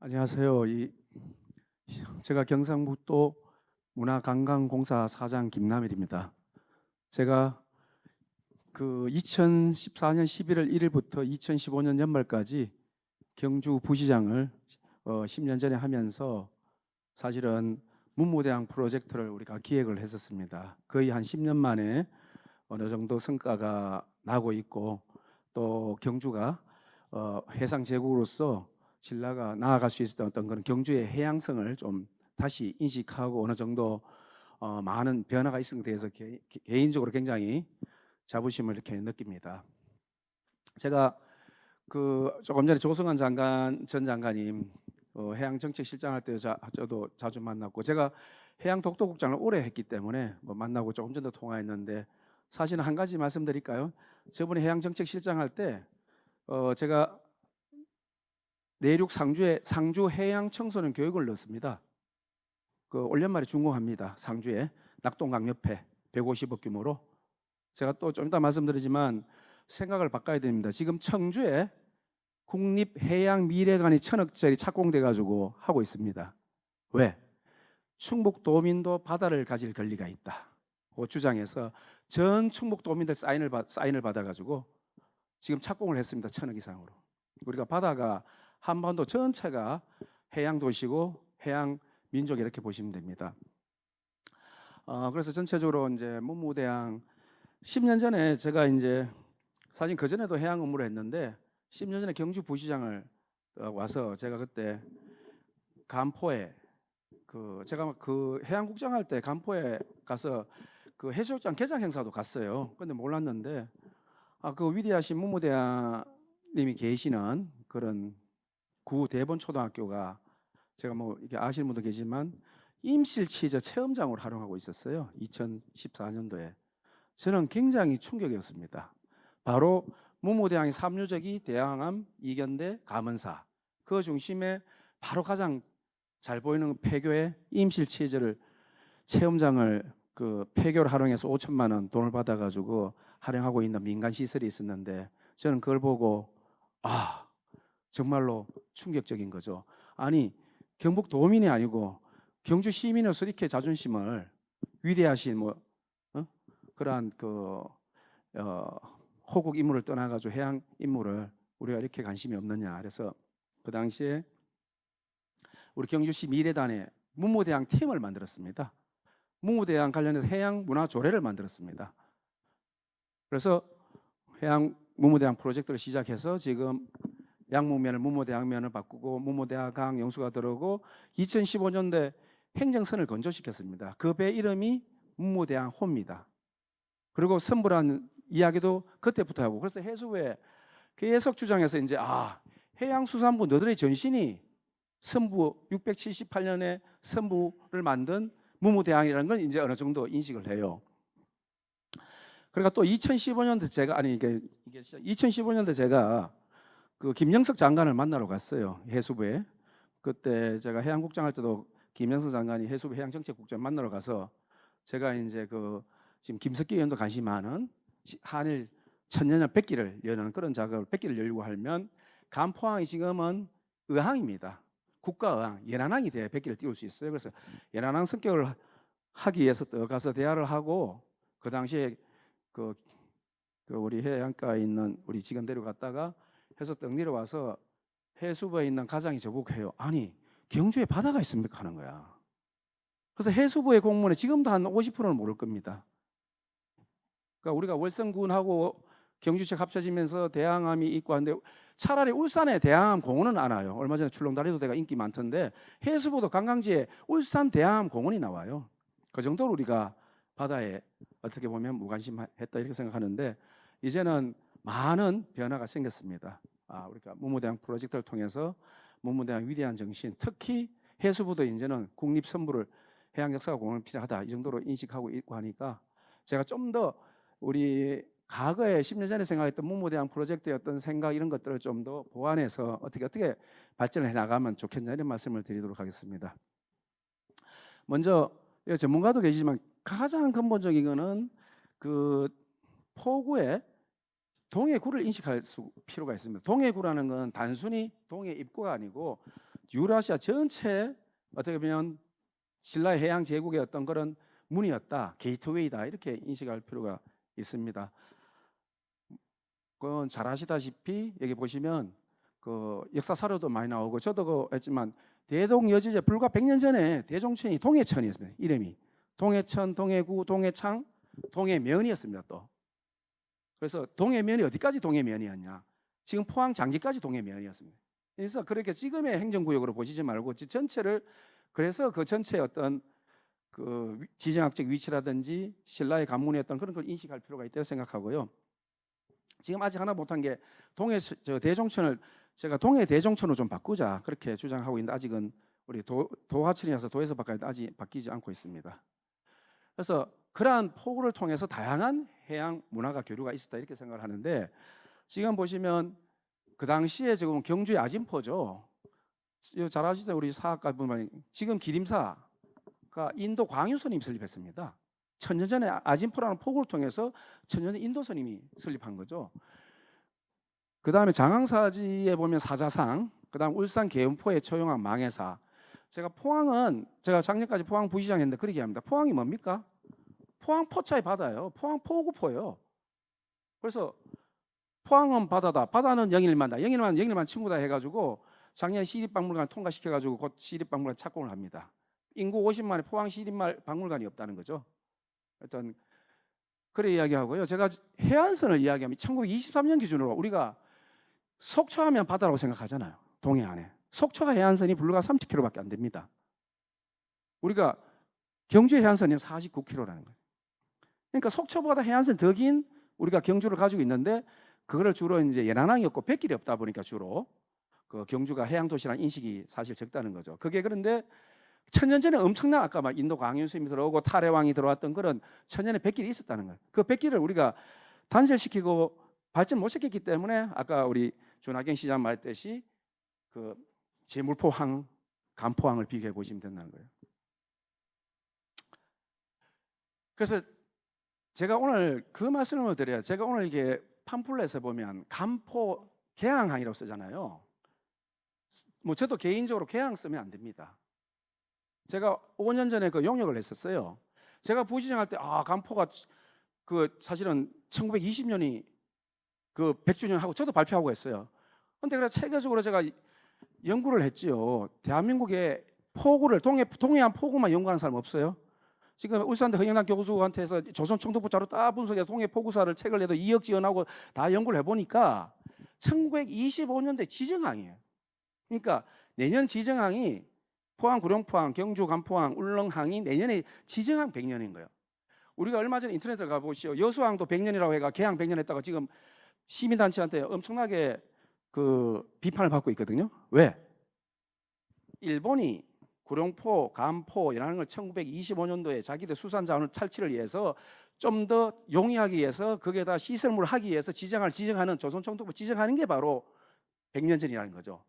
안녕하세요. 제가 경상북도 문화관광공사 사장 김남일입니다. 제가 그 2014년 11월 1일부터 2015년 연말까지 경주 부시장을 10년 전에 하면서 사실은 문무대항 프로젝트를 우리가 기획을 했었습니다. 거의 한 10년 만에 어느 정도 성과가 나고 있고, 또 경주가 해상 제국으로서 신라가 나아갈 수 있었던 어떤 그런 경주의 해양성을 좀 다시 인식하고 어느 정도 많은 변화가 있은 것에 대해서 개인적으로 굉장히 자부심을 이렇게 느낍니다. 제가 그 조금 전에 조성환 전 장관님 해양정책실장할 때 저도 자주 만났고, 제가 해양독도국장을 오래 했기 때문에 뭐 만나고 조금 전에 통화했는데, 사실은 한 가지 말씀드릴까요? 저번에 해양정책실장할 때 제가 내륙 상주 해양 청소년 교육을 넣었습니다. 그 올 연말에 준공합니다. 상주에 낙동강 옆에 150억 규모로. 제가 또 좀 이따 말씀드리지만 생각을 바꿔야 됩니다. 지금 청주에 국립해양미래관이 1,000억짜리 착공돼 가지고 하고 있습니다. 왜? 충북도민도 바다를 가질 권리가 있다. 그 주장해서 전 충북도민들 사인을 받아가지고 지금 착공을 했습니다. 1,000억 이상으로. 우리가 바다가 한반도 전체가 해양 도시고 해양 민족 이렇게 보시면 됩니다. 그래서 전체적으로 이제 문무대항 10년 전에 제가 이제 사실 그 전에도 해양 업무를 했는데 10년 전에 경주 부시장을 와서 제가 그때 간포에 제가 그 해양국장 할 때 간포에 가서 그 해수욕장 개장 행사도 갔어요. 근데 몰랐는데 그 위대하신 문무대왕님이 계시는 그런 구 대본 초등학교가, 제가 뭐 이렇게 아시는 분도 계지만 임실 치즈 체험장으로 활용하고 있었어요. 2014년도에. 저는 굉장히 충격이었습니다. 바로 문무대왕의 삼류적이 대항암, 이견대, 감은사, 그 중심에 바로 가장 잘 보이는 폐교의 임실 치즈를 체험장을 그 폐교를 활용해서 5천만 원 돈을 받아가지고 활용하고 있는 민간 시설이 있었는데, 저는 그걸 보고 정말로 충격적인 거죠. 아니, 경북 도민이 아니고 경주 시민으로서 이렇게 자존심을, 위대하신 그러한 호국 임무를 떠나가지고 해양 임무를 우리가 이렇게 관심이 없느냐. 그래서 그 당시에 우리 경주시 미래단에 문무대항 팀을 만들었습니다. 문무대항 관련해서 해양 문화 조례를 만들었습니다. 그래서 해양 문무대항 프로젝트를 시작해서 지금 양목면을 문무대항면을 바꾸고 문무대항 영수가 들어오고 2015년도에 행정선을 건조시켰습니다. 그 배 이름이 문무대항호입니다. 그리고 선불한 이야기도 그때부터 하고, 그래서 해수부에 계속 주장해서 이제 해양수산부 너들의 전신이 선부 678년에 선부를 만든 문무대항이라는 건 이제 어느 정도 인식을 해요. 그러니까 또 2015년도 이게 2015년도 제가 그 김영석 장관을 만나러 갔어요. 해수부에. 그때 제가 해양국장 할 때도 김영석 장관이 해수부 해양정책국장 만나러 가서 제가 이제 지금 김석기 의원도 관심 많은 한일 천년의 백기를 여는 그런 작업을, 백기를 열고 하면 간포항이 지금은 의항입니다. 국가의항, 연안항이 돼야 백기를 띄울 수 있어요. 그래서 연안항 성격을 하기 위해서 가서 대화를 하고, 그 당시에 그 우리 해안가에 있는 우리 직원 데려갔다가 해서 떡 내려와서 해수부에 있는 가장이 저보고 해요. 아니, 경주에 바다가 있습니까? 하는 거야. 그래서 해수부의 공무원은 지금도 한 50%는 모를 겁니다. 그러니까 우리가 월성군하고 경주시가 합쳐지면서 대항암이 있고 한데, 차라리 울산에 대항암 공원은 안 와요. 얼마 전에 출렁다리도 대가 인기 많던데 해수부도 관광지에 울산 대항암 공원이 나와요. 그 정도로 우리가 바다에 어떻게 보면 무관심했다 이렇게 생각하는데, 이제는 많은 변화가 생겼습니다. 우리가 문무대항 프로젝트를 통해서 문무대항 위대한 정신, 특히 해수부도 이제는 국립선부를 해양역사공원을 필요하다 이 정도로 인식하고 있고 하니까, 제가 좀 더 우리 과거에 10년 전에 생각했던 문무대항 프로젝트의 어떤 생각 이런 것들을 좀 더 보완해서 어떻게 발전을 해 나가면 좋겠냐 이런 말씀을 드리도록 하겠습니다. 먼저 전문가도 계시지만 가장 근본적인 거는 그 포구의 동해구를 인식할 필요가 있습니다. 동해구라는 건 단순히 동해 입구가 아니고 유라시아 전체 어떻게 보면 신라의 해양 제국의 어떤 그런 문이었다, 게이트웨이다 이렇게 인식할 필요가 있습니다. 그건 잘 아시다시피 여기 보시면 그 역사 사료도 많이 나오고 저도 그 했지만 대동여지제 불과 100년 전에 대종천이 동해천이었습니다. 이름이 동해천, 동해구, 동해창, 동해면이었습니다. 또 그래서 동해면이 어디까지 동해면이었냐? 지금 포항 장기까지 동해면이었습니다. 그래서 그렇게 지금의 행정구역으로 보시지 말고 전체를 그래서 그 전체의 어떤 그 지정학적 위치라든지 신라의 관문의 어떤 그런 걸 인식할 필요가 있다고 생각하고요. 지금 아직 하나 못한 게 대종천을 제가 동해 대종천으로 좀 바꾸자 그렇게 주장하고 있는데 아직은 우리 도하천이라서 도에서 바뀌는데 아직 바뀌지 않고 있습니다. 그래서 그러한 포구를 통해서 다양한 해양 문화가 교류가 있었다 이렇게 생각을 하는데 지금 보시면 그 당시에 지금 경주의 아진포죠. 잘 아시죠? 우리 사학과 분만 지금 기림사가 인도 광유선임 설립했습니다. 천년 전에 아진포라는 포구를 통해서 천년 전에 인도 선임이 설립한 거죠. 그 다음에 장항사지에 보면 사자상, 그 다음 울산 계음포에 처용한 망해사. 제가 포항은 제가 작년까지 포항 부시장 했는데 그렇게 합니다. 포항이 뭡니까? 포항 포차의 바다예요. 포항 포구포예요. 그래서 포항은 바다다. 바다는 영일만다. 영일만 친구다 해가지고 작년 시립박물관 통과시켜가지고 곧 시립박물관 착공을 합니다. 인구 50만에 포항 시립박물관이 없다는 거죠. 어떤 그래 이야기하고요. 제가 해안선을 이야기하면 1923년 기준으로 우리가 속초하면 바다라고 생각하잖아요. 동해 안에. 속초가 해안선이 불과 30km밖에 안 됩니다. 우리가 경주의 해안선이 49km라는 거예요. 그러니까 속초보다 해안선 더 긴 우리가 경주를 가지고 있는데 그거를 주로 이제 연안항이 없고 뱃길이 없다 보니까 주로 그 경주가 해양 도시라는 인식이 사실 적다는 거죠. 그게 그런데 천년 전에 엄청난 아까 막 인도 광유수님이 들어오고 탈해왕이 들어왔던 그런 천년의 뱃길이 있었다는 거예요. 그 뱃길을 우리가 단절시키고 발전 못 시켰기 때문에 아까 우리 준하경 시장 말했듯이 그 제물포항, 간포항을 비교해 보시면 된다는 거예요. 그래서 제가 오늘 그 말씀을 드려요. 제가 오늘 이게 팜플렛에 보면 간포 개항항이라고 쓰잖아요. 뭐 저도 개인적으로 개항 쓰면 안 됩니다. 제가 5년 전에 그 용역을 했었어요. 제가 부시장 할 때 간포가 그 사실은 1920년이 그 100주년 하고 저도 발표하고 했어요. 근데 그래 체계적으로 제가 연구를 했지요. 대한민국의 포구를 동해안 포구만 연구하는 사람 없어요. 지금 울산대 흥영단 교수한테서 조선 청도부 자료 다 분석해서 동해 포구사를 책을 내도 2억 지원하고 다 연구를 해보니까 1925년대 지정항이에요. 그러니까 내년 지정항이 포항, 구룡포항, 경주, 간포항, 울릉항이 내년에 지정항 100년인 거예요. 우리가 얼마 전에 인터넷에 가보시오. 여수항도 100년이라고 해가 개항 100년 했다가 지금 시민단체한테 엄청나게 그 비판을 받고 있거든요. 왜? 일본이 구룡포, 간포이라는 걸 1925년도에 자기들 수산자원을 탈취를 위해서 좀 더 용이하기 위해서 거기에다 시설물을 하기 위해서 지정하는 조선청도부 지정하는 게 바로 100년 전이라는 거죠.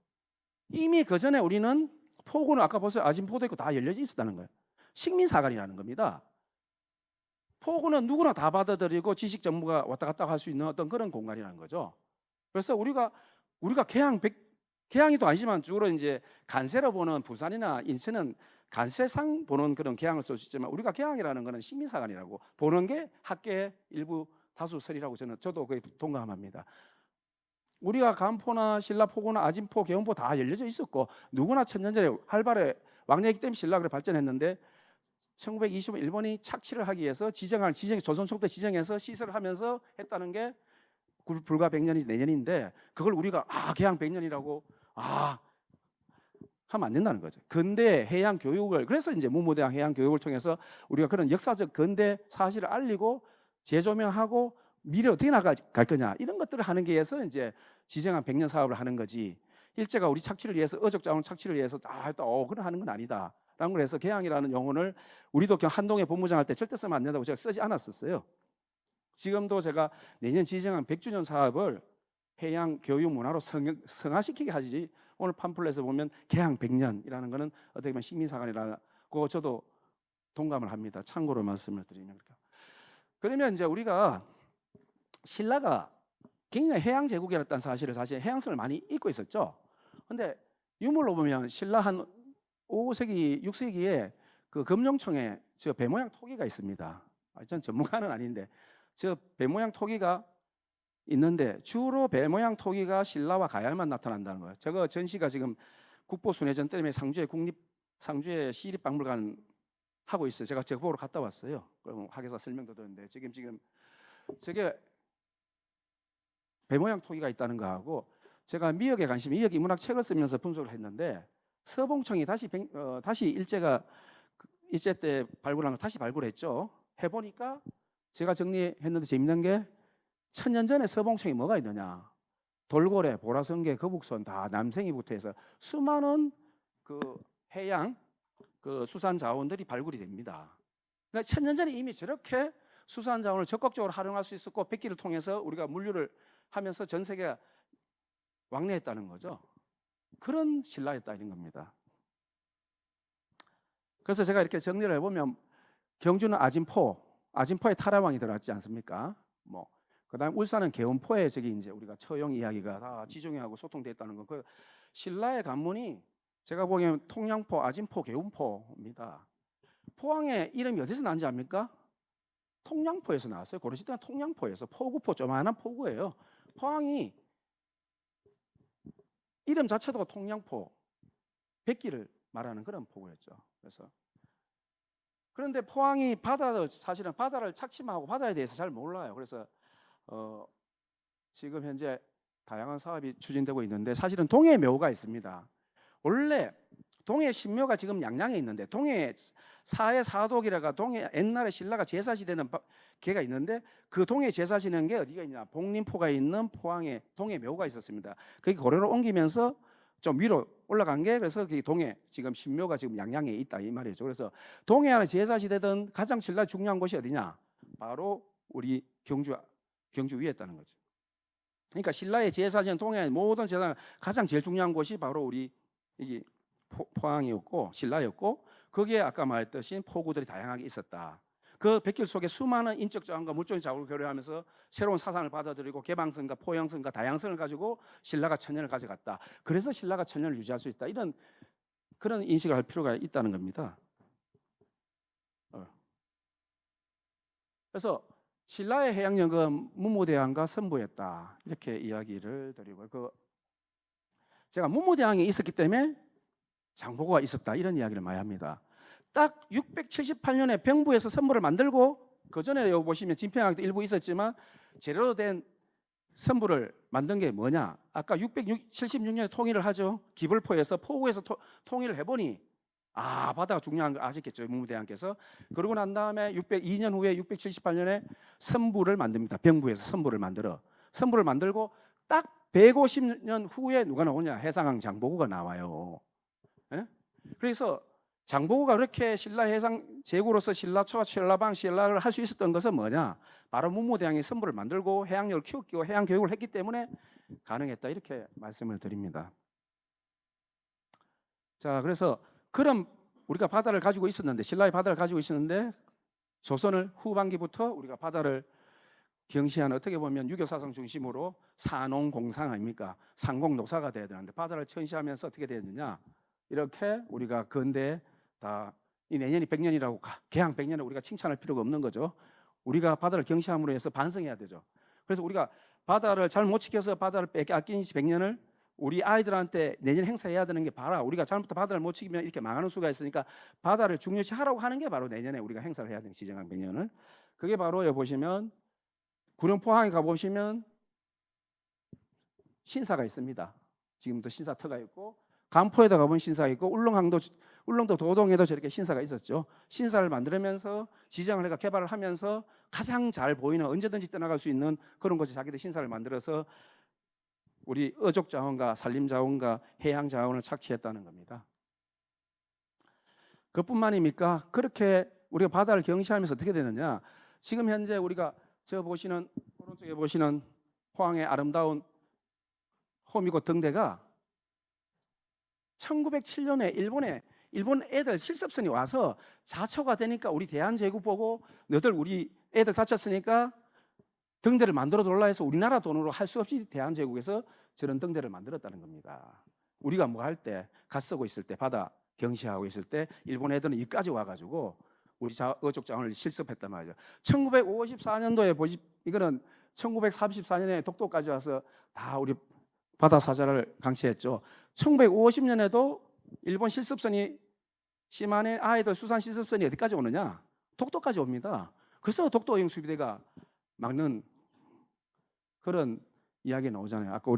이미 그 전에 우리는 포구는 아까 보세요. 아진포도 있고 다 열려져 있었다는 거예요. 식민사관이라는 겁니다. 포구는 누구나 다 받아들이고 지식 전무가 왔다 갔다 할 수 있는 어떤 그런 공간이라는 거죠. 그래서 우리가 개항이 또 아니지만 주로 이제 간세로 보는 부산이나 인천은 간세상 보는 그런 개항을 쓸 수 있지만 우리가 개항이라는 것은 식민사관이라고 보는 게 학계의 일부 다수설이라고 저도 거의 동감합니다. 우리가 간포나 신라포구나 아진포, 계운포 다 열려져 있었고 누구나 천년 전에 활발해 왕래이기 때문에 신라를 발전했는데 1920년 일본이 착취를 하기 위해서 조선총도 지정해서 시설을 하면서 했다는 게 불과 100년이 내년인데 그걸 우리가 개항 100년이라고 하면 안 된다는 거죠. 근대 해양 교육을 그래서 이제 무모대항 해양 교육을 통해서 우리가 그런 역사적 근대 사실을 알리고 재조명하고 미래 어떻게 나갈 거냐 이런 것들을 하는 게 위해서 이제 지정한 100년 사업을 하는 거지. 일제가 우리 착취를 위해서 어족자원 착취를 위해서 그런 하는 건 아니다. 라는 걸 해서 개항이라는 용어를 우리도 한동에 본부장 할 때 절대 쓰면 안 된다고 제가 쓰지 않았었어요. 지금도 제가 내년 지정한 100주년 사업을 해양 교육 문화로 성화시키게 하지 오늘 팜플렛에 보면 개항 100년이라는 것은 어떻게 보면 식민사관이라고 저도 동감을 합니다. 참고로 말씀을 드리면 그러면 이제 우리가 신라가 굉장히 해양 제국이었다는 사실을 사실 해양성을 많이 잊고 있었죠. 근데 유물로 보면 신라 한 5세기, 6세기에 그 금룡청에 저 배 모양 토기가 있습니다. 전 전문가는 아닌데 저 배 모양 토기가 있는데 주로 배 모양 토기가 신라와 가야만 나타난다는 거예요. 저거 전시가 지금 국보순회전 때문에 상주의 시립박물관 하고 있어요. 제가 저거 보러 갔다 왔어요. 그럼 학예사 설명도 듣는데 지금 저게 배 모양 토기가 있다는 거하고, 제가 미역에 관심이, 미역 인문학 책을 쓰면서 분석을 했는데 서봉청이 다시 일제 때 발굴한 걸 다시 발굴했죠. 해보니까 제가 정리했는데 재밌는 게 1000년 전에 서봉청이 뭐가 있느냐, 돌고래, 보라성게, 거북선 다 남생이부터 해서 수많은 그 해양 그 수산 자원들이 발굴이 됩니다. 그러니까 1000년 전에 이미 저렇게 수산 자원을 적극적으로 활용할 수 있었고 백기를 통해서 우리가 물류를 하면서 전 세계가 왕래했다는 거죠. 그런 신라였다 이런 겁니다. 그래서 제가 이렇게 정리를 해보면 경주는 아진포에 타라왕이 들어왔지 않습니까? 그다음 울산은 개원포에 저기 이제 우리가 처용 이야기가 다 지종이하고 소통됐다는 거. 그 신라의 관문이 제가 보기에는 통영포, 아진포, 개운포입니다. 포항의 이름이 어디서 난지 압니까? 통영포에서 나왔어요. 고려시대는 통영포에서, 포구포, 조만한 포구예요. 포항이 이름 자체도 통영포, 백기를 말하는 그런 포구였죠. 그런데 포항이 사실은 바다를 착취하고 바다에 대해서 잘 몰라요. 그래서 지금 현재 다양한 사업이 추진되고 있는데 사실은 동해 묘가 있습니다. 원래 동해 신묘가 지금 양양에 있는데 동해 사해 사독이라가 동해 옛날에 신라가 제사 지내는 게가 있는데 그 동해 제사 지내는 게 어디가 있냐, 복림포가 있는 포항에 동해 묘가 있었습니다. 그게 고려로 옮기면서 좀 위로 올라간 게, 그래서 그 동해 지금 신묘가 지금 양양에 있다 이 말이죠. 그래서 동해안에 제사 지내던 가장 신라 중요한 곳이 어디냐, 바로 우리 경주 위에 있다는 거죠. 그러니까 신라의 제사 지낸 동해 모든 제사 가장 제일 중요한 곳이 바로 우리 이게 포항이었고 신라였고, 거기에 아까 말했듯이 포구들이 다양하게 있었다. 그 백길 속에 수많은 인적 자원과 물적인 자원을 교류하면서 새로운 사상을 받아들이고 개방성과 포용성과 다양성을 가지고 신라가 천년을 가져갔다. 그래서 신라가 천년을 유지할 수 있다. 이런 그런 인식을 할 필요가 있다는 겁니다. 그래서 신라의 해양령은 문무대왕과 선부였다 이렇게 이야기를 드리고, 제가 문무대왕이 있었기 때문에 장보고가 있었다 이런 이야기를 많이 합니다. 딱 678년에 병부에서 선부를 만들고, 그 전에 여기 보시면 진평학도 일부 있었지만 제대로 된 선부를 만든 게 뭐냐, 아까 676년에 통일을 하죠. 기벌포에서 포구에서 통일을 해보니 바다가 중요한 걸 아셨겠죠, 문무대왕께서. 그러고 난 다음에 602년 후에 678년에 선부를 만듭니다. 병부에서 선부를 만들고 딱 150년 후에 누가 나오냐, 해상왕 장보고가 나와요. 예? 그래서 장보고가 그렇게 신라 해상 제국으로서 신라초와 신라방, 신라를 할 수 있었던 것은 뭐냐, 바로 문무대왕이 선부를 만들고 해양력을 키웠고 해양 교육을 했기 때문에 가능했다 이렇게 말씀을 드립니다. 자, 그래서 그럼 우리가 바다를 가지고 있었는데, 신라의 바다를 가지고 있었는데 조선을 후반기부터 우리가 바다를 경시하는, 어떻게 보면 유교사상 중심으로 산농공상 아닙니까? 상공노사가 돼야 되는데 바다를 천시하면서 어떻게 되느냐, 이렇게 우리가 근대에 다 이 내년이 100년이라고 개항 100년을 우리가 칭찬할 필요가 없는 거죠. 우리가 바다를 경시함으로 해서 반성해야 되죠. 그래서 우리가 바다를 잘 못 지켜서 바다를 아낀 지 100년을 우리 아이들한테 내년 행사해야 되는 게, 바로 우리가 잘못해서 바다를 못 지키면 이렇게 망하는 수가 있으니까 바다를 중요시 하라고 하는 게 바로 내년에 우리가 행사를 해야 되는 지정한 100년을. 그게 바로 여기 보시면 구룡포항에 가보시면 신사가 있습니다. 지금도 신사터가 있고, 간포에다 가보면 신사가 있고, 울릉도 도동에도 저렇게 신사가 있었죠. 신사를 만들면서 지정을 해가 개발을 하면서 가장 잘 보이는, 언제든지 떠나갈 수 있는 그런 곳에 자기들 신사를 만들어서 우리 어족 자원과 산림 자원과 해양 자원을 착취했다는 겁니다. 그뿐만입니까? 그렇게 우리가 바다를 경시하면서 어떻게 되느냐, 지금 현재 우리가 오른쪽에 보시는 포항의 아름다운 호미곶 등대가 1907년에 일본 애들 실습선이 와서 자초가 되니까 우리 대한제국 보고 너들 우리 애들 다쳤으니까 등대를 만들어 달라 해서 우리나라 돈으로 할 수 없이 대한제국에서 저런 등대를 만들었다는 겁니다. 우리가 뭐 할 때, 갓 쓰고 있을 때, 바다 경시하고 있을 때 일본 애들은 여기까지 와가지고 우리 어족 자원을 실습했단 말이죠. 1954년도에 이거는 1934년에 독도까지 와서 다 우리 바다 사자를 강취했죠. 1950년에도 일본 실습선이 시마네 아이들 수산 실습선이 어디까지 오느냐? 독도까지 옵니다. 그래서 독도 어용 수비대가 막는 그런 이야기 나오잖아요. 아까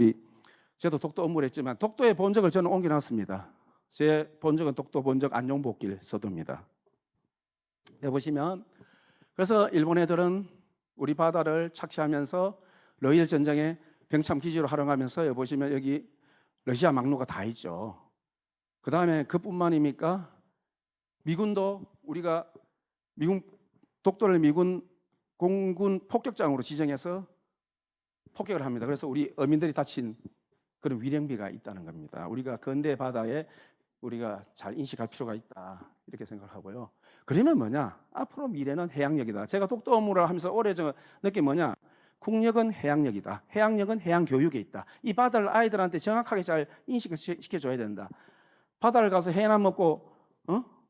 저도 독도 업무를 했지만 독도의 본적을 저는 옮겨놨습니다. 제 본적은 독도 본적 안용복길 서도입니다. 여기 보시면 그래서 일본 애들은 우리 바다를 착취하면서 러일 전쟁에 병참 기지로 활용하면서 여기 보시면 여기 러시아 막루가 다 있죠. 그 다음에 그뿐만입니까? 미군도 우리가 독도를 미군 공군 폭격장으로 지정해서 폭격을 합니다. 그래서 우리 어민들이 다친 그런 위령비가 있다는 겁니다. 우리가 근대 바다에 우리가 잘 인식할 필요가 있다 이렇게 생각하고요. 그러면 뭐냐? 앞으로 미래는 해양력이다. 제가 독도 업무를 하면서 오래전 느낀 뭐냐? 국력은 해양력이다. 해양력은 해양 교육에 있다. 이 바다를 아이들한테 정확하게 잘 인식을 시켜줘야 된다. 바다를 가서 해남 먹고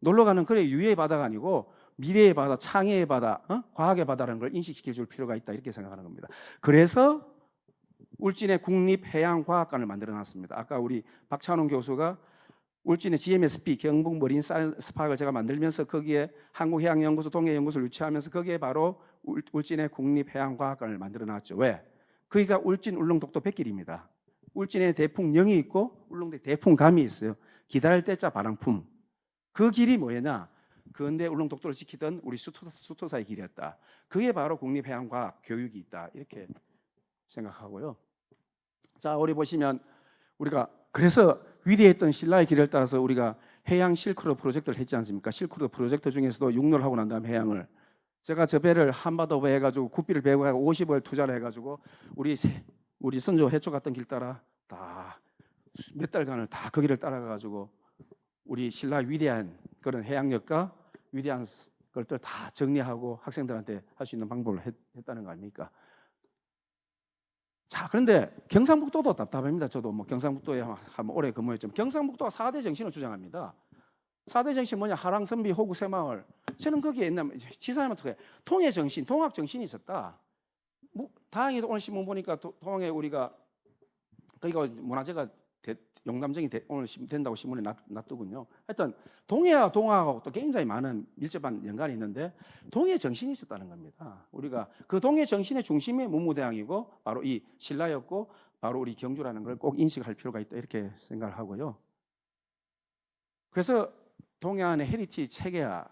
놀러 가는 그래 유해의 바다가 아니고 미래의 바다, 창의의 바다, 과학의 바다라는 걸 인식시켜줄 필요가 있다 이렇게 생각하는 겁니다. 그래서 울진의 국립해양과학관을 만들어놨습니다. 아까 우리 박찬훈 교수가 울진의 GMSP 경북 머린 사이언스 파크를 제가 만들면서 거기에 한국해양연구소, 동해연구소를 유치하면서 거기에 바로 울진의 국립해양과학관을 만들어놨죠. 왜? 거기가 울진 울릉독도 백길입니다. 울진에 대풍령이 있고 울릉도에 대풍감이 있어요. 기다릴 때자 바람품. 그 길이 뭐였냐? 근대 울릉독도를 지키던 우리 수토사의 길이었다. 그게 바로 국립해양과학 교육이 있다 이렇게 생각하고요. 자, 우리 보시면 우리가 그래서 위대했던 신라의 길을 따라서 우리가 해양 실크로드 프로젝트를 했지 않습니까? 실크로드 프로젝트 중에서도 육로를 하고 난 다음에 해양을 제가 저 배를 한바더 해가지고 국비를 배고 50을 투자를 해가지고 우리 선조 해초 갔던 길 따라 다 몇 달간을 다 거기를 따라가가지고 우리 신라 위대한 그런 해양력과 위대한 것들 다 정리하고 학생들한테 할 수 있는 방법을 했다는 거 아닙니까? 자, 그런데 경상북도도 답답합니다. 저도 뭐 경상북도에 한 오래 근무했지만 경상북도가 4대 정신을 주장합니다. 4대 정신 뭐냐? 하랑, 선비, 호구, 새마을. 저는 거기에 옛날 지사님한테 통해 정신, 통합 정신이 있었다. 다행히도 오늘 신문 보니까 통해 우리가 거기가 문화재가 용담정이 오늘 된다고 신문에 놨더군요. 하여튼 동해와 동아하고 또 굉장히 많은 밀접한 연관이 있는데 동해 정신이 있었다는 겁니다. 우리가 그 동해 정신의 중심이 문무대왕이고 바로 이 신라였고 바로 우리 경주라는 걸 꼭 인식할 필요가 있다 이렇게 생각을 하고요. 그래서 동해안의 헤리티지 체계화,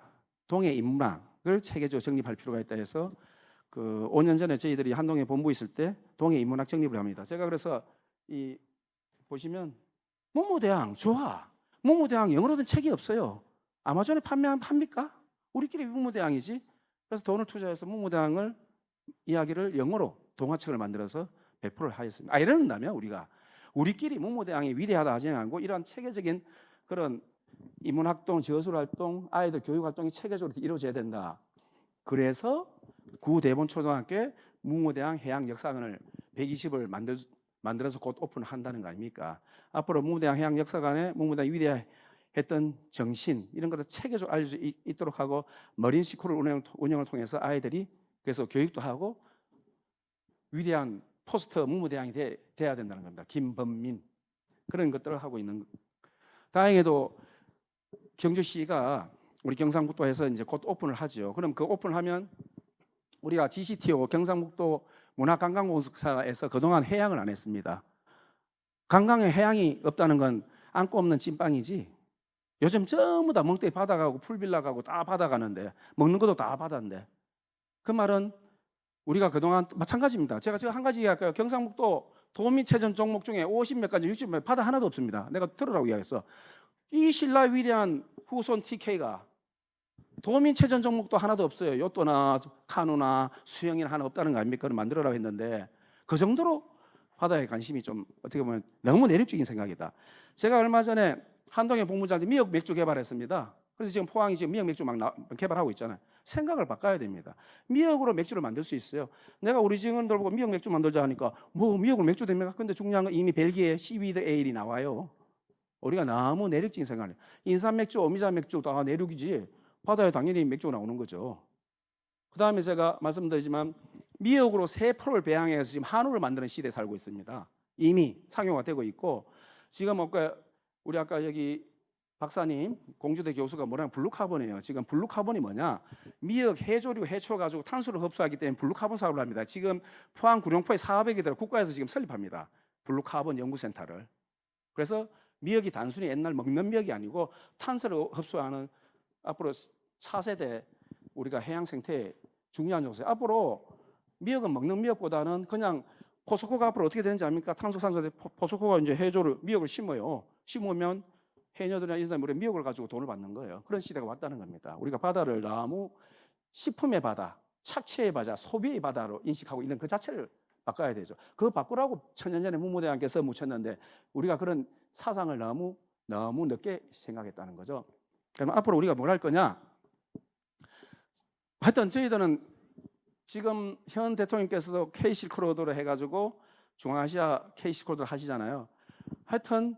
동해 인문학을 체계적으로 정립할 필요가 있다 해서 그 5년 전에 저희들이 한동해 본부 있을 때 동해 인문학 정립을 합니다. 제가 그래서 이 보시면 문무대왕 좋아. 문무대왕 영어로 된 책이 없어요. 아마존에 팝니까? 우리끼리 문무대왕이지. 그래서 돈을 투자해서 문무대왕을 이야기를 영어로 동화책을 만들어서 배포를 하였습니다. 이러는다면 우리끼리 문무대왕이 위대하다 하지 않고 이러한 체계적인 그런 인문활동, 저술활동, 아이들 교육활동이 체계적으로 이루어져야 된다. 그래서 구대본초등학교에 문무대왕 해양역사관을 120을 만들어서 곧 오픈한다는 거 아닙니까? 앞으로 문무대왕 해양역사관에 문무대왕이 위대했던 정신 이런 것을 체계적으로 알릴 수 있도록 하고 머린 스쿨을 운영을 통해서 아이들이 그래서 교육도 하고 위대한 포스트 문무대왕이 돼야 된다는 겁니다. 김범민 그런 것들을 하고 있는. 다행히도 경주시가 우리 경상북도에서 이제 곧 오픈을 하죠. 그럼 그 오픈하면 우리가 GCTO 경상북도 문화관광공사에서 그동안 해양을 안 했습니다. 관광에 해양이 없다는 건 안고 없는 찐빵이지. 요즘 전부 다 멍때기 바다 가고 풀빌라 가고 다 바다 가는데 먹는 것도 다 바다인데 그 말은 우리가 그동안 마찬가지입니다. 제가 한 가지 이야기할까요? 경상북도 도민체전 종목 중에 50몇 가지 60몇 바다 하나도 없습니다. 내가 들으라고 이야기했어. 이 신라 위대한 후손 TK가 도민체전 종목도 하나도 없어요. 요또나 카누나 수영이나 하나 없다는 거 아닙니까? 그걸 만들어라고 했는데 그 정도로 바다에 관심이 좀 어떻게 보면 너무 내립적인 생각이다. 제가 얼마 전에 한동해 본부장한테 미역 맥주 개발했습니다. 그래서 지금 포항이 지금 미역 맥주 막 개발하고 있잖아요. 생각을 바꿔야 됩니다. 미역으로 맥주를 만들 수 있어요. 내가 우리 직원들 보고 미역 맥주 만들자 하니까 뭐 미역으로 맥주 됩니까? 근데 중요한 건 이미 벨기에 시위드 에일이 나와요. 우리가 너무 내륙적인 생각을 해요. 인삼 맥주, 오미자 맥주 다 내륙이지 바다에 당연히 맥주가 나오는 거죠. 그 다음에 제가 말씀드리지만 미역으로 새 풀을 배양해서 지금 한우를 만드는 시대에 살고 있습니다. 이미 상용화 되고 있고 지금 우리 아까 여기 박사님 공주대 교수가 뭐라면 블루카본이에요. 지금 블루카본이 뭐냐? 미역 해조류 해초 가지고 탄소를 흡수하기 때문에 블루카본 사업을 합니다. 지금 포항 구룡포에 사업에 들어 국가에서 지금 설립합니다. 블루카본 연구센터를. 그래서 미역이 단순히 옛날 먹는 미역이 아니고 탄소를 흡수하는 앞으로 4세대 우리가 해양 생태에 중요한 요소예요. 앞으로 미역은 먹는 미역보다는 그냥 포스코가 앞으로 어떻게 되는지 압니까? 탄소산소 포스코가 이제 해조를 미역을 심어요. 심으면 해녀들이나 이런 사람들이 미역을 가지고 돈을 받는 거예요. 그런 시대가 왔다는 겁니다. 우리가 바다를 너무 식품의 바다, 착취의 바다, 소비의 바다로 인식하고 있는 그 자체를 바꿔야 되죠. 그거 바꾸라고 천년 전에 문무대왕께서 묻혔는데 우리가 그런 사상을 너무 늦게 생각했다는 거죠. 그럼 앞으로 우리가 뭘 할 거냐? 하여튼 저희들은 지금 현 대통령께서도 K-실크로드로 해가지고 중앙아시아 K-실크로드를 하시잖아요. 하여튼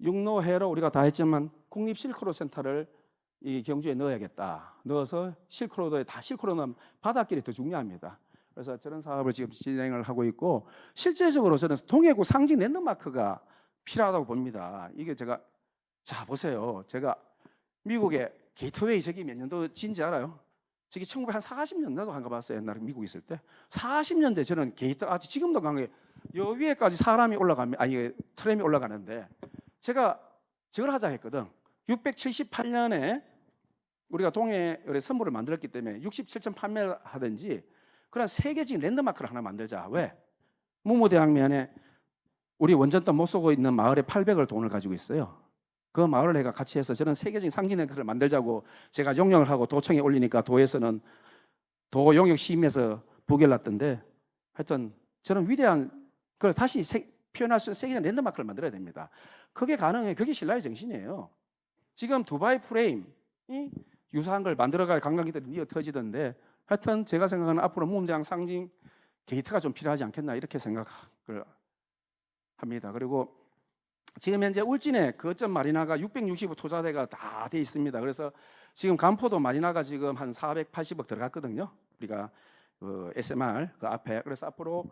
육로해로 우리가 다 했지만 국립 실크로드 센터를 이 경주에 넣어야겠다. 넣어서 실크로드에 다 실크로드는 바닷길이 더 중요합니다. 그래서 저런 사업을 지금 진행을 하고 있고 실제적으로 저는 동해구 상징 랜드마크가 필요하다고 봅니다. 이게 제가 자 보세요. 제가 미국의 게이트웨이 저기 몇 년도 진지 알아요? 저기 1940년 나도 한가 봤어요. 옛날에 미국 있을 때 40년대 저는 게이트 아직 지금도 간 여 위에까지 사람이 올라가면 아니 트램이 올라가는데 제가 저걸 하자 했거든. 678년에 우리가 동해 선물을 만들었기 때문에 67점 판매를 하든지 그런 세계적인 랜드마크를 하나 만들자. 왜? 무무대왕면에 우리 원전도 못 쏘고 있는 마을에 800을 돈을 가지고 있어요. 그 마을을 내가 같이 해서 저는 세계적인 상징 랜드마크를 만들자고 제가 용역을 하고 도청에 올리니까 도에서는 도 용역 시임에서 부결났던데 하여튼 저는 위대한 그걸 다시 표현할 수 있는 세계적 랜드마크를 만들어야 됩니다. 그게 가능해. 그게 신라의 정신이에요. 지금 두바이 프레임이 유사한 걸 만들어갈 관광객들이 미어 터지던데 하여튼 제가 생각하는 앞으로 무무대왕 상징 게이트가 좀 필요하지 않겠나 이렇게 생각을 합니다. 그리고 지금 현재 울진에 거점 마리나가 665 투자대가 다 돼 있습니다. 그래서 지금 간포도 마리나가 지금 한 480억 들어갔거든요. 우리가 SMR 그 앞에. 그래서 앞으로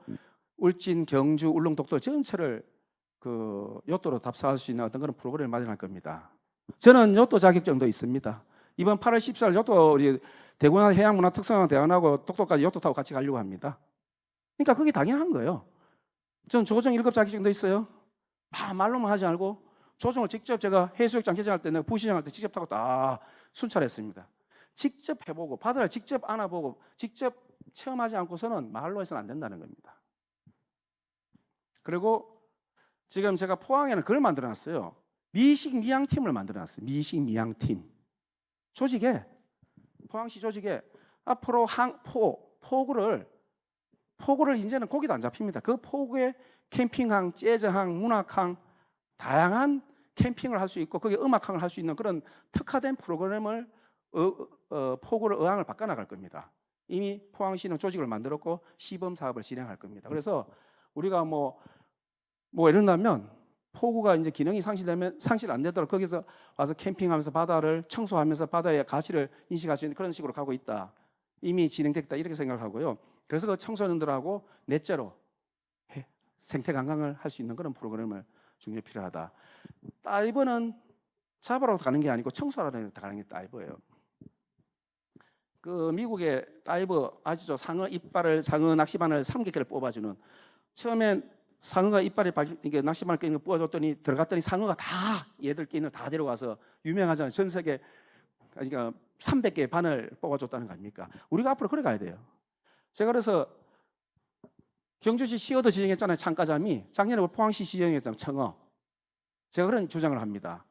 울진, 경주, 울릉, 독도 전체를 그 요트로 답사할 수 있는 어떤 그런 프로그램을 마련할 겁니다. 저는 요트 자격증도 있습니다. 이번 8월 14일 요트 우리 대구나 해양문화특성대학원하고 독도까지 요트 타고 같이 가려고 합니다. 그러니까 그게 당연한 거예요. 저는 조정 1급 자격증도 있어요. 말로만 하지 말고 조정을 직접 제가 해수욕장 개장할 때 내가 부시장할 때 직접 타고 다 순찰했습니다. 직접 해보고 바다를 직접 안아보고 직접 체험하지 않고서는 말로 해서는 안 된다는 겁니다. 그리고 지금 제가 포항에는 그걸 만들어놨어요. 미식 미양팀을 만들어놨어요. 미식 미양팀 조직에 포항시 조직에 앞으로 포구를 이제는 고기도 안 잡힙니다. 그 포구에 캠핑항, 재즈항, 문학항 다양한 캠핑을 할 수 있고 거기에 음악항을 할 수 있는 그런 특화된 프로그램을 포구를 의항을 바꿔나갈 겁니다. 이미 포항시는 조직을 만들었고 시범 사업을 진행할 겁니다. 그래서 우리가 뭐 이런다면 포구가 이제 기능이 상실 안 되도록 거기서 와서 캠핑하면서 바다를 청소하면서 바다의 가치를 인식할 수 있는 그런 식으로 가고 있다. 이미 진행됐다 이렇게 생각하고요. 그래서 그 청소년들하고 넷째로 생태 관광을 할 수 있는 그런 프로그램을 중요히 필요하다. 다이버는 잡으러 가는 게 아니고 청소하러 가는 게 다이버예요. 그 미국의 다이버 아시죠? 상어 낚시바늘 3개를 뽑아주는 처음엔 상어가 이빨에 이게 낚시바늘 끼는 거 뽑아줬더니 들어갔더니 상어가 다 얘들 끼는 다 데려가서 유명하잖아요. 전 세계 그러니까 300개의 바늘 뽑아줬다는 거 아닙니까? 우리가 앞으로 그래 가야 돼요. 제가 그래서 경주시 시어도 지정했잖아요. 창가잠이 작년에 포항시 지정했잖아요. 청어. 제가 그런 주장을 합니다.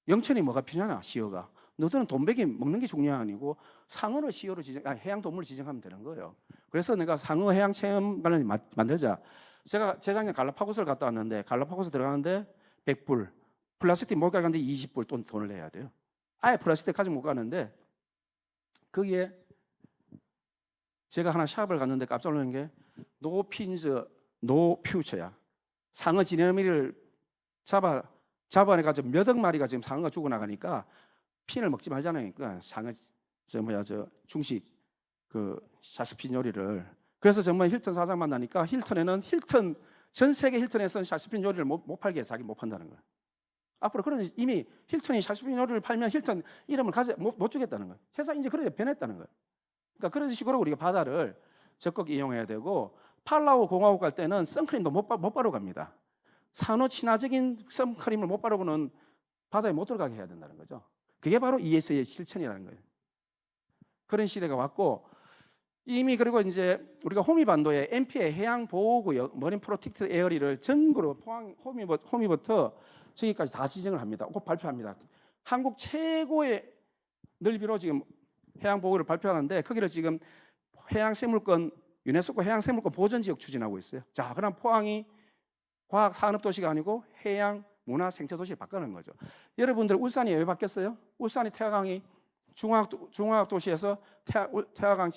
영천이 뭐가 필요하나 시어가. 너들은 돈베기 먹는 게 중요한 아니고 상어를 시어로 해양 동물을 지정하면 되는 거예요. 그래서 내가 상어 해양 체험관을 만들자. 제가 재작년 갈라파고스를 갔다 왔는데 갈라파고스 들어가는데 100불, 플라스틱 못 가는데 20불 돈을 내야 돼요. 아예 플라스틱 가지고 못 가는데 거기에 제가 하나 샵을 갔는데 깜짝 놀란 게 노 핀즈 노 퓨처야. 상어 지느러미를 잡아내가지고 몇억 마리가 지금 상어가 죽어나가니까 핀을 먹지 말잖아요. 그러니까 상어 저 중식 그 샤스핀 요리를. 그래서 정말 힐튼 사장 만나니까 힐튼에는 전 세계 힐튼에서는 샤스핀 요리를 못 팔게 해서 자기 못 판다는 거예요. 앞으로 그런 이미 힐튼이 샤스핀 요리를 팔면 힐튼 이름을 못 주겠다는 거예요. 회사 이제 그렇게 변했다는 거예요. 그러니까 그런 식으로 우리가 바다를 적극 이용해야 되고, 팔라우 공화국 갈 때는 선크림도 못 바르고 갑니다. 산호 친화적인 선크림을 못 바르고는 바다에 못 들어가게 해야 된다는 거죠. 그게 바로 ES의 실천이라는 거예요. 그런 시대가 왔고, 이미 그리고 이제 우리가 호미반도에 MP의 해양 보호구역 머린 프로텍티드 에어리를 전국으로 포항 호미부터 저기까지 다 지정을 합니다. 꼭 발표합니다. 한국 최고의 넓이로 지금 해양 보호를 발표하는데, 거기를 지금 해양생물권 유네스코 해양생물권 보전지역 추진하고 있어요. 자, 그럼 포항이 과학 산업 도시가 아니고 해양 문화 생태 도시를 바꾸는 거죠. 여러분들 울산이 왜 바뀌었어요? 울산이 태화강이 중화학 도시에서 태화강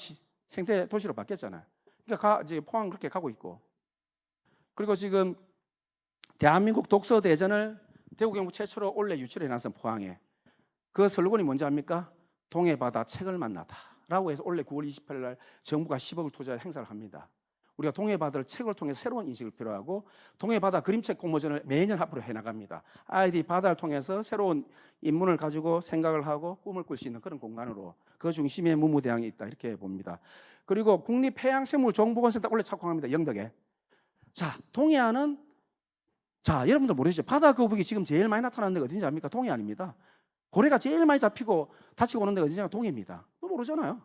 생태 도시로 바뀌었잖아요. 그러니까 이제 포항 그렇게 가고 있고, 그리고 지금 대한민국 독서 대전을 대구경북 최초로 올해 유치를 해놨은 포항에, 그 슬로건이 뭔지 압니까? 동해바다 책을 만나다라고 해서 올해 9월 28일 날 정부가 10억을 투자할 행사를 합니다. 우리가 동해바다를 책을 통해 새로운 인식을 필요하고, 동해바다 그림책 공모전을 매년 앞으로 해나갑니다. 아이들이 바다를 통해서 새로운 인문을 가지고 생각을 하고 꿈을 꿀 수 있는 그런 공간으로 그 중심에 문무대항이 있다, 이렇게 봅니다. 그리고 국립해양생물정보원센터 원래 착공합니다. 영덕에. 자, 동해안은, 자, 여러분들 모르시죠? 바다 거북이 지금 제일 많이 나타나는 데가 어딘지 압니까? 동해안입니다. 고래가 제일 많이 잡히고 다치고 오는 데가 어디냐? 동해입니다. 모르잖아요.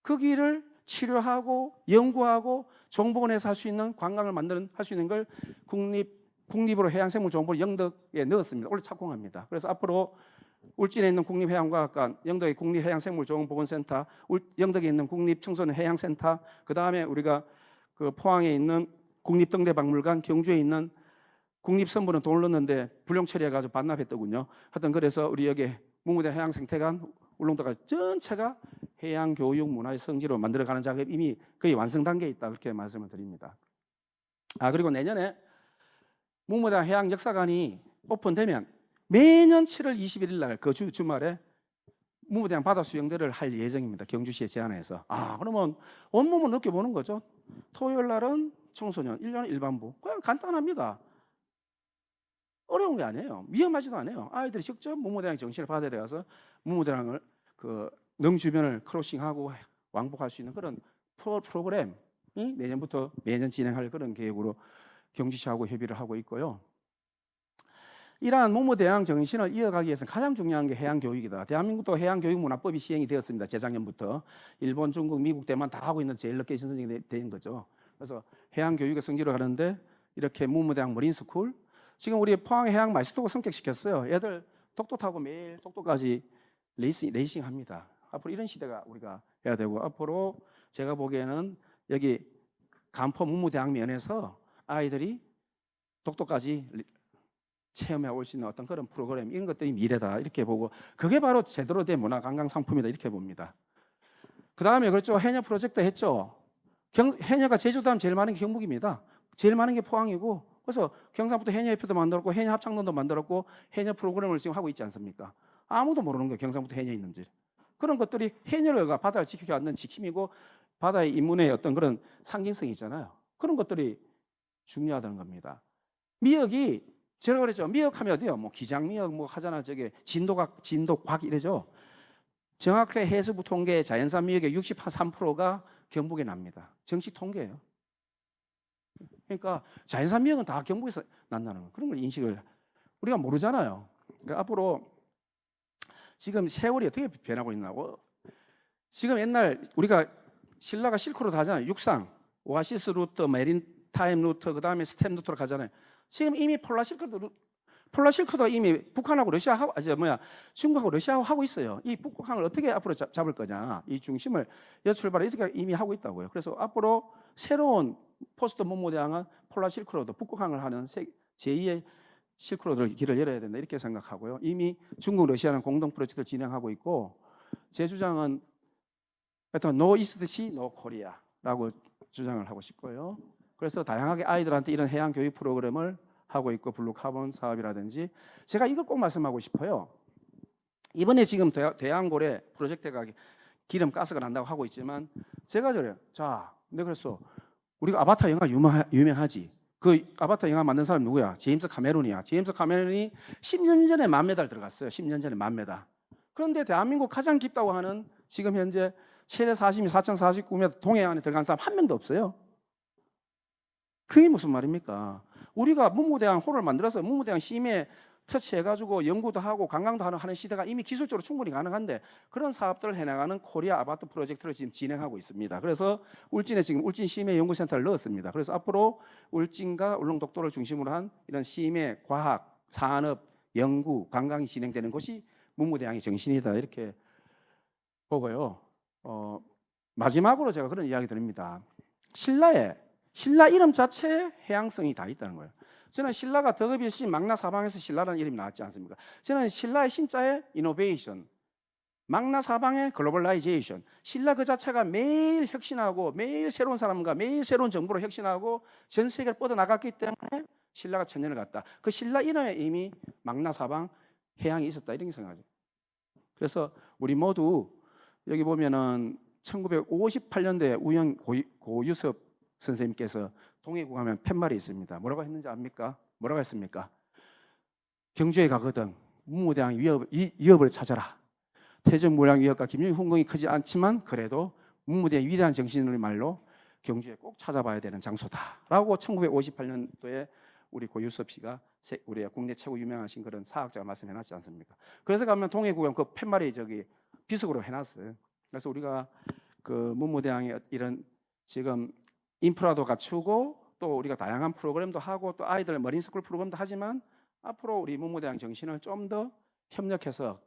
거기를 치료하고 연구하고 정보원에서 할 수 있는 관광을 할 수 있는 걸 국립으로 해양생물정보를 영덕에 넣었습니다. 원래 착공합니다. 그래서 앞으로 울진에 있는 국립해양과학관, 영덕의 국립해양생물정보원센터, 영덕에 있는 국립청소년해양센터, 그 다음에 우리가 그 포항에 있는 국립등대박물관, 경주에 있는 국립선물은 돈을 넣었는데 불용 처리해가지고 반납했더군요. 하여튼 그래서 우리 여기 문무대 해양생태관, 울릉도가 전체가 해양교육 문화의 성지로 만들어가는 작업이 이미 거의 완성 단계에 있다, 그렇게 말씀을 드립니다. 그리고 내년에 문무대 해양역사관이 오픈되면 매년 7월 21일 날 그 주말에 문무대항 바다 수영대를 할 예정입니다. 경주시에 제안해서. 그러면 온몸을 느껴보는 거죠. 토요일 날은 청소년, 1년 일반부. 그냥 간단합니다. 어려운 게 아니에요. 위험하지도 않아요. 아이들이 직접 문무대항 정신을 바다에 가서 문무대항을 그 능 주변을 크로싱하고 왕복할 수 있는 그런 프로그램이 내년부터 매년 진행할 그런 계획으로 경주시하고 협의를 하고 있고요. 이러한 문무대항 정신을 이어가기 위해서는 가장 중요한 게 해양교육이다. 대한민국도 해양교육문화법이 시행이 되었습니다. 재작년부터. 일본, 중국, 미국, 대만 다 하고 있는 제일 늦게 신선정이 된 거죠. 그래서 해양교육의 성지로 가는데 이렇게 문무대항 머린스쿨, 지금 우리 포항 해양 마스터고 성격시켰어요. 애들 독도타고 매일 독도까지 레이싱 합니다. 앞으로 이런 시대가 우리가 해야 되고, 앞으로 제가 보기에는 여기 간포 문무대항 면에서 아이들이 독도까지 체험해 올 수 있는 어떤 그런 프로그램, 이런 것들이 미래다, 이렇게 보고, 그게 바로 제대로 된 문화관광상품이다, 이렇게 봅니다. 그 다음에 그렇죠, 해녀 프로젝트 했죠. 해녀가 제주도 하면 제일 많은 게 경북입니다. 제일 많은 게 포항이고, 그래서 경상북도 해녀협회도 만들었고 해녀 합창단도 만들었고 해녀 프로그램을 지금 하고 있지 않습니까? 아무도 모르는 거예요, 경상북도 해녀 있는지. 그런 것들이 해녀가 바다를 지켜가는 지킴이고 바다의 인문의 어떤 그런 상징성이 있잖아요. 그런 것들이 중요하다는 겁니다. 미역이, 제가 그랬죠, 미역하면 어디요? 뭐 기장미역 뭐 하잖아, 저게 진도곽 이래죠. 정확히 해수부 통계 자연산 미역의 63%가 경북에 납니다. 정식 통계예요. 그러니까 자연산 미역은 다 경북에서 난다는 거, 그런 걸 인식을 우리가 모르잖아요. 그러니까 앞으로 지금 세월이 어떻게 변하고 있나고, 지금 옛날 우리가 신라가 실크로드 하잖아요. 육상, 오아시스 루트, 메린타임 루트, 그 다음에 스텝 루트로 가잖아요. 지금 이미 폴라실크도가 이미 북한하고 러시아하고 중국하고 러시아하고 하고 있어요. 이 북극항을 어떻게 앞으로 잡을 거냐, 이 중심을 여출발을 이렇게 이미 하고 있다고요. 그래서 앞으로 새로운 포스트 문무대항은 폴라실크로드, 북극항을 하는 제2의 실크로드를 길을 열어야 된다, 이렇게 생각하고요. 이미 중국, 러시아는 공동 프로젝트를 진행하고 있고, 제 주장은 하여튼 No East Sea, No Korea라고 주장을 하고 싶고요. 그래서 다양하게 아이들한테 이런 해양 교육 프로그램을 하고 있고 블루 카본 사업이라든지 제가 이걸 꼭 말씀하고 싶어요. 이번에 지금 대양고래 프로젝트가 기름 가스가 난다고 하고 있지만 제가 저래요. 자, 내가 그랬어. 우리가 아바타 영화 유명하지. 그 아바타 영화 만든 사람 누구야? 제임스 카메론이야. 제임스 카메론이 10년 전에 10,000m 들어갔어요. 10년 전에 10,000m. 그런데 대한민국 가장 깊다고 하는 지금 현재 최대 사심이 4,049m 동해안에 들어간 사람 한 명도 없어요. 그게 무슨 말입니까? 우리가 문무대항 호를 만들어서 문무대항 심해 터치해가지고 연구도 하고 관광도 하는 시대가 이미 기술적으로 충분히 가능한데 그런 사업들을 해나가는 코리아 아바타 프로젝트를 지금 진행하고 있습니다. 그래서 울진에 지금 울진 심해 연구센터를 넣었습니다. 그래서 앞으로 울진과 울릉독도를 중심으로 한 이런 심해 과학, 산업, 연구, 관광이 진행되는 것이 문무대항의 정신이다 이렇게 보고요. 마지막으로 제가 그런 이야기 드립니다. 신라 이름 자체에 해양성이 다 있다는 거예요. 저는 신라가 덕업일신 망나사방에서 신라라는 이름이 나왔지 않습니까? 저는 신라의 신자에 이노베이션, 망나사방의 글로벌라이제이션, 신라 그 자체가 매일 혁신하고 매일 새로운 사람과 매일 새로운 정보로 혁신하고 전 세계를 뻗어나갔기 때문에 신라가 천년을 갔다. 그 신라 이름에 이미 망나사방 해양이 있었다 이렇게 생각하죠. 그래서 우리 모두 여기 보면은 1958년도에 우영 고유섭 선생님께서 동해구 가면 팻말이 있습니다. 뭐라고 했는지 압니까? 뭐라고 했습니까? 경주에 가거든 문무대항 위협을 찾아라. 태전무량 위협과 김용희 훈공이 크지 않지만 그래도 문무대의 위대한 정신을 말로 경주에 꼭 찾아봐야 되는 장소다라고 1958년도에 우리 고유섭 씨가 우리 국내 최고 유명하신 그런 사학자가 말씀해놨지 않습니까? 그래서 가면 동해구경 그 팻말이 저기 비석으로 해놨어요. 그래서 우리가 그 문무대항의 이런 지금 인프라도 갖추고 또 우리가 다양한 프로그램도 하고 또 아이들 머린스쿨 프로그램도 하지만 앞으로 우리 문무대항 정신을 좀 더 협력해서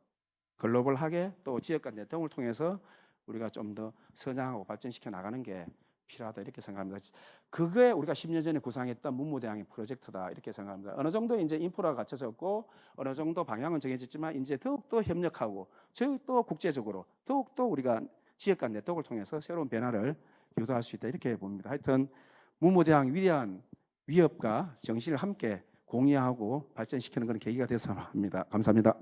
글로벌하게 또 지역 간 내통을 통해서 우리가 좀 더 성장하고 발전시켜 나가는 게 필요하다 이렇게 생각합니다. 그게 우리가 10년 전에 구상했던 문무대항의 프로젝트다 이렇게 생각합니다. 어느 정도 이제 인프라가 갖춰졌고 어느 정도 방향은 정해졌지만 이제 더욱더 협력하고 더욱더 국제적으로 더욱더 우리가 지역 간 네트워크를 통해서 새로운 변화를 유도할 수 있다 이렇게 봅니다. 하여튼 문무대항 위대한 위협과 정신을 함께 공유하고 발전시키는 그런 계기가 되어서 합니다. 감사합니다.